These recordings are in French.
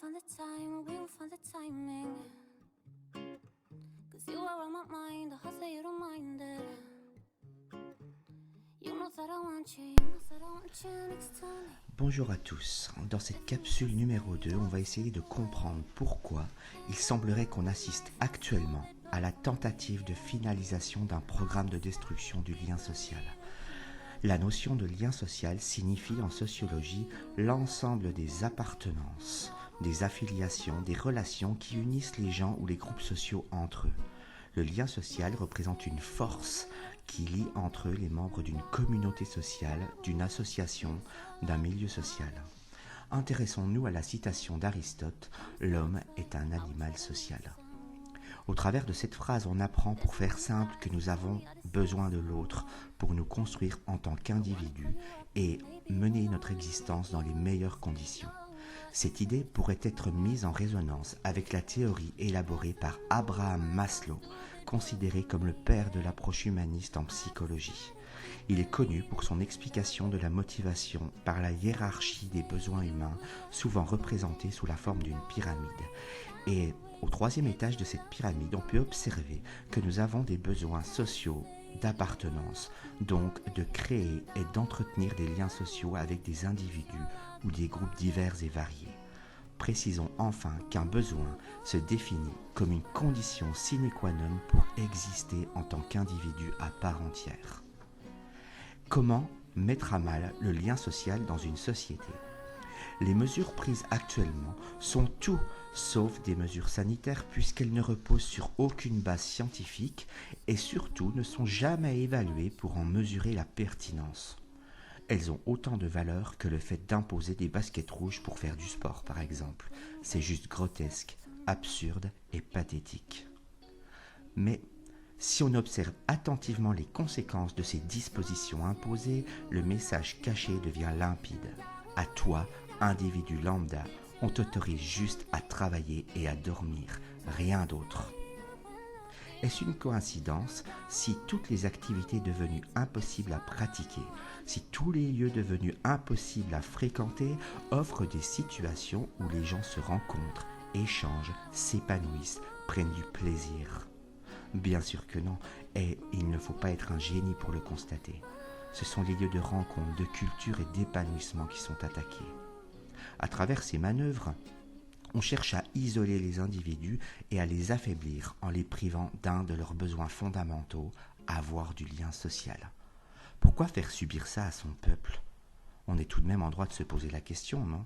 find the time, we will find the timing. Cause you are on my mind, the hustle you don't mind it. You know that I want you, you know that I want you next to me. Bonjour à tous, dans cette capsule numéro 2, on va essayer de comprendre pourquoi il semblerait qu'on assiste actuellement à la tentative de finalisation d'un programme de destruction du lien social. La notion de lien social signifie en sociologie l'ensemble des appartenances, des affiliations, des relations qui unissent les gens ou les groupes sociaux entre eux. Le lien social représente une force qui lie entre eux les membres d'une communauté sociale, d'une association, d'un milieu social. Intéressons-nous à la citation d'Aristote « L'homme est un animal social ». Au travers de cette phrase, on apprend, pour faire simple, que nous avons besoin de l'autre pour nous construire en tant qu'individus et mener notre existence dans les meilleures conditions. Cette idée pourrait être mise en résonance avec la théorie élaborée par Abraham Maslow, considéré comme le père de l'approche humaniste en psychologie. Il est connu pour son explication de la motivation par la hiérarchie des besoins humains, souvent représentée sous la forme d'une pyramide. Et au troisième étage de cette pyramide, on peut observer que nous avons des besoins sociaux, d'appartenance, donc de créer et d'entretenir des liens sociaux avec des individus ou des groupes divers et variés. Précisons enfin qu'un besoin se définit comme une condition sine qua non pour exister en tant qu'individu à part entière. Comment mettre à mal le lien social dans une société ? Les mesures prises actuellement sont tout sauf des mesures sanitaires puisqu'elles ne reposent sur aucune base scientifique et surtout ne sont jamais évaluées pour en mesurer la pertinence. Elles ont autant de valeur que le fait d'imposer des baskets rouges pour faire du sport, par exemple. C'est juste grotesque, absurde et pathétique. Mais si on observe attentivement les conséquences de ces dispositions imposées, le message caché devient limpide. À toi, individu lambda, on t'autorise juste à travailler et à dormir, rien d'autre. Est-ce une coïncidence si toutes les activités devenues impossibles à pratiquer, si tous les lieux devenus impossibles à fréquenter offrent des situations où les gens se rencontrent, échangent, s'épanouissent, prennent du plaisir ? Bien sûr que non, et il ne faut pas être un génie pour le constater. Ce sont les lieux de rencontre, de culture et d'épanouissement qui sont attaqués. À travers ces manœuvres, on cherche à isoler les individus et à les affaiblir en les privant d'un de leurs besoins fondamentaux, avoir du lien social. Pourquoi faire subir ça à son peuple ? On est tout de même en droit de se poser la question, non ?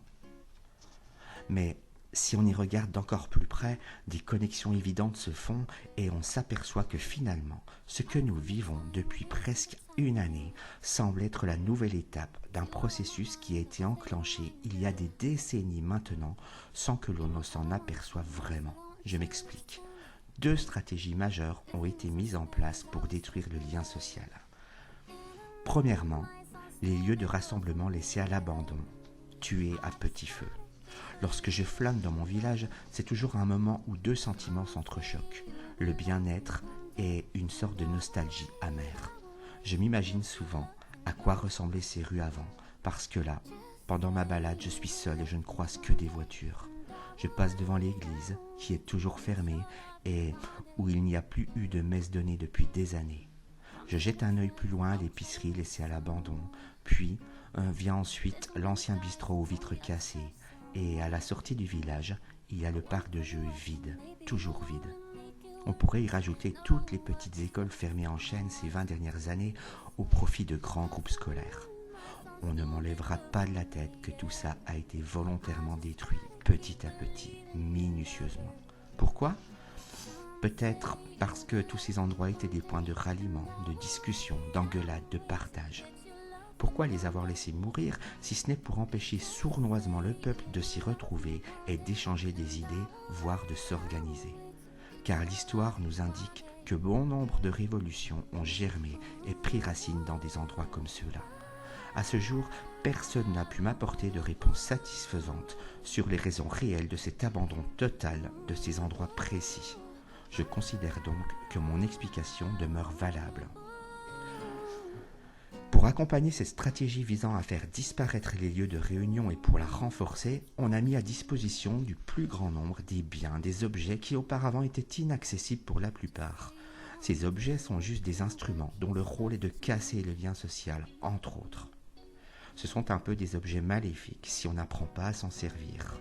Mais si on y regarde d'encore plus près, des connexions évidentes se font et on s'aperçoit que finalement, ce que nous vivons depuis presque une année semble être la nouvelle étape d'un processus qui a été enclenché il y a des décennies maintenant sans que l'on ne s'en aperçoive vraiment. Je m'explique. 2 stratégies majeures ont été mises en place pour détruire le lien social. Premièrement, les lieux de rassemblement laissés à l'abandon, tués à petit feu. Lorsque je flâne dans mon village, c'est toujours un moment où 2 sentiments s'entrechoquent, le bien-être et une sorte de nostalgie amère. Je m'imagine souvent à quoi ressemblaient ces rues avant, parce que là, pendant ma balade, je suis seul et je ne croise que des voitures. Je passe devant l'église, qui est toujours fermée et où il n'y a plus eu de messe donnée depuis des années. Je jette un œil plus loin à l'épicerie laissée à l'abandon, puis vient ensuite l'ancien bistrot aux vitres cassées, et à la sortie du village, il y a le parc de jeux vide, toujours vide. On pourrait y rajouter toutes les petites écoles fermées en chaîne ces 20 dernières années au profit de grands groupes scolaires. On ne m'enlèvera pas de la tête que tout ça a été volontairement détruit, petit à petit, minutieusement. Pourquoi ? Peut-être parce que tous ces endroits étaient des points de ralliement, de discussion, d'engueulade, de partage. Pourquoi les avoir laissés mourir si ce n'est pour empêcher sournoisement le peuple de s'y retrouver et d'échanger des idées, voire de s'organiser ? Car l'histoire nous indique que bon nombre de révolutions ont germé et pris racine dans des endroits comme ceux-là. À ce jour, personne n'a pu m'apporter de réponse satisfaisante sur les raisons réelles de cet abandon total de ces endroits précis. Je considère donc que mon explication demeure valable. Pour accompagner cette stratégie visant à faire disparaître les lieux de réunion et pour la renforcer, on a mis à disposition du plus grand nombre des biens, des objets qui auparavant étaient inaccessibles pour la plupart. Ces objets sont juste des instruments dont le rôle est de casser le lien social, entre autres. Ce sont un peu des objets maléfiques si on n'apprend pas à s'en servir.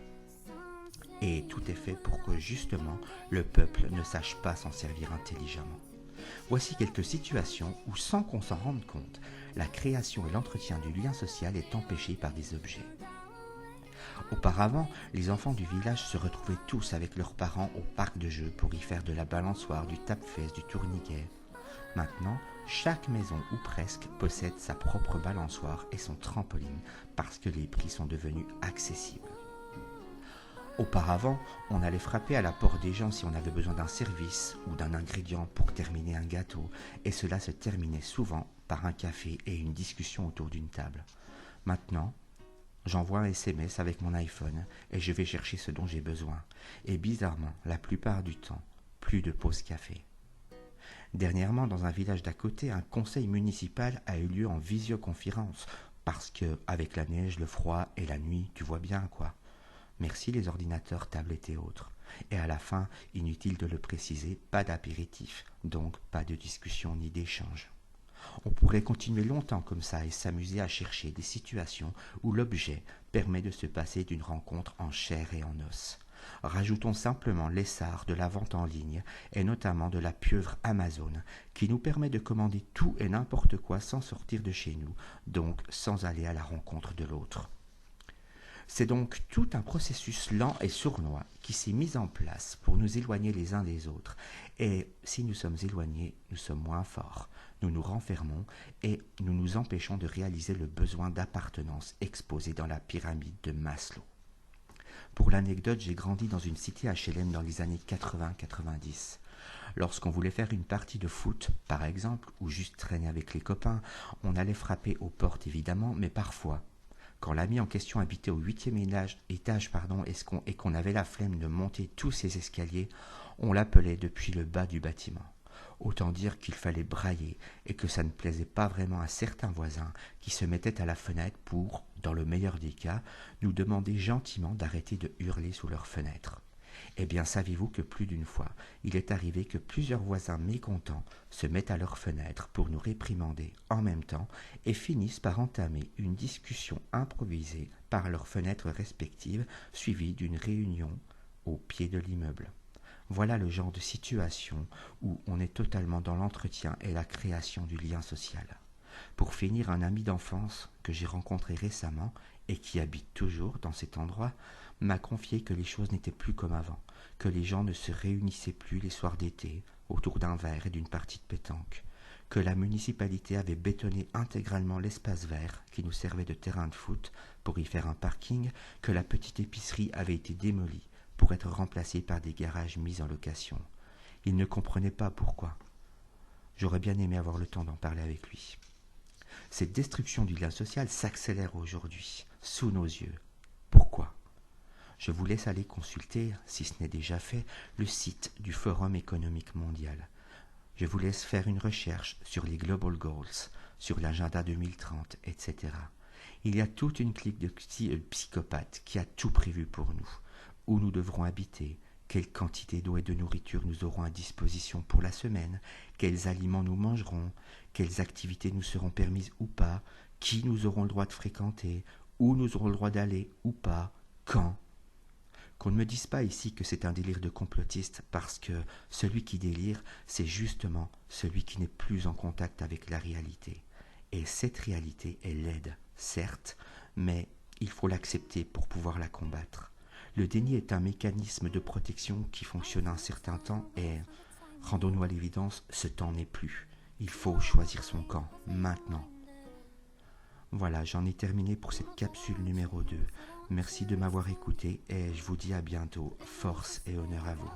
Et tout est fait pour que justement le peuple ne sache pas s'en servir intelligemment. Voici quelques situations où, sans qu'on s'en rende compte, la création et l'entretien du lien social est empêché par des objets. Auparavant, les enfants du village se retrouvaient tous avec leurs parents au parc de jeux pour y faire de la balançoire, du tape-fesse, du tourniquet. Maintenant, chaque maison ou presque possède sa propre balançoire et son trampoline parce que les prix sont devenus accessibles. Auparavant, on allait frapper à la porte des gens si on avait besoin d'un service ou d'un ingrédient pour terminer un gâteau, et cela se terminait souvent par un café et une discussion autour d'une table. Maintenant, j'envoie un SMS avec mon iPhone et je vais chercher ce dont j'ai besoin. Et bizarrement, la plupart du temps, plus de pause café. Dernièrement, dans un village d'à côté, un conseil municipal a eu lieu en visioconférence, parce que, avec la neige, le froid et la nuit, tu vois bien quoi. Merci les ordinateurs, tablettes et autres. Et à la fin, inutile de le préciser, pas d'apéritif, donc pas de discussion ni d'échange. On pourrait continuer longtemps comme ça et s'amuser à chercher des situations où l'objet permet de se passer d'une rencontre en chair et en os. Rajoutons simplement l'essor de la vente en ligne et notamment de la pieuvre Amazon qui nous permet de commander tout et n'importe quoi sans sortir de chez nous, donc sans aller à la rencontre de l'autre. C'est donc tout un processus lent et sournois qui s'est mis en place pour nous éloigner les uns des autres. Et si nous sommes éloignés, nous sommes moins forts, nous nous renfermons et nous nous empêchons de réaliser le besoin d'appartenance exposé dans la pyramide de Maslow. Pour l'anecdote, j'ai grandi dans une cité HLM dans les années 80-90. Lorsqu'on voulait faire une partie de foot, par exemple, ou juste traîner avec les copains, on allait frapper aux portes évidemment, mais parfois, quand l'ami en question habitait au 8e étage et qu'on avait la flemme de monter tous ces escaliers, on l'appelait depuis le bas du bâtiment. Autant dire qu'il fallait brailler et que ça ne plaisait pas vraiment à certains voisins qui se mettaient à la fenêtre pour, dans le meilleur des cas, nous demander gentiment d'arrêter de hurler sous leurs fenêtres. Eh bien, saviez-vous que plus d'une fois, il est arrivé que plusieurs voisins mécontents se mettent à leurs fenêtres pour nous réprimander en même temps et finissent par entamer une discussion improvisée par leurs fenêtres respectives, suivie d'une réunion au pied de l'immeuble. Voilà le genre de situation où on est totalement dans l'entretien et la création du lien social. Pour finir, un ami d'enfance que j'ai rencontré récemment et qui habite toujours dans cet endroit m'a confié que les choses n'étaient plus comme avant, que les gens ne se réunissaient plus les soirs d'été autour d'un verre et d'une partie de pétanque, que la municipalité avait bétonné intégralement l'espace vert qui nous servait de terrain de foot pour y faire un parking, que la petite épicerie avait été démolie pour être remplacée par des garages mis en location. Il ne comprenait pas pourquoi. J'aurais bien aimé avoir le temps d'en parler avec lui. Cette destruction du lien social s'accélère aujourd'hui, sous nos yeux. Pourquoi ? Je vous laisse aller consulter, si ce n'est déjà fait, le site du Forum économique mondial. Je vous laisse faire une recherche sur les Global Goals, sur l'agenda 2030, etc. Il y a toute une clique de psychopathes qui a tout prévu pour nous. Où nous devrons habiter, quelle quantité d'eau et de nourriture nous aurons à disposition pour la semaine, quels aliments nous mangerons, quelles activités nous seront permises ou pas, qui nous aurons le droit de fréquenter, où nous aurons le droit d'aller ou pas, quand. Qu'on ne me dise pas ici que c'est un délire de complotiste, parce que celui qui délire, c'est justement celui qui n'est plus en contact avec la réalité. Et cette réalité est laide, certes, mais il faut l'accepter pour pouvoir la combattre. Le déni est un mécanisme de protection qui fonctionne un certain temps et, rendons-nous à l'évidence, ce temps n'est plus. Il faut choisir son camp, maintenant. Voilà, j'en ai terminé pour cette capsule numéro 2. Merci de m'avoir écouté et je vous dis à bientôt. Force et honneur à vous.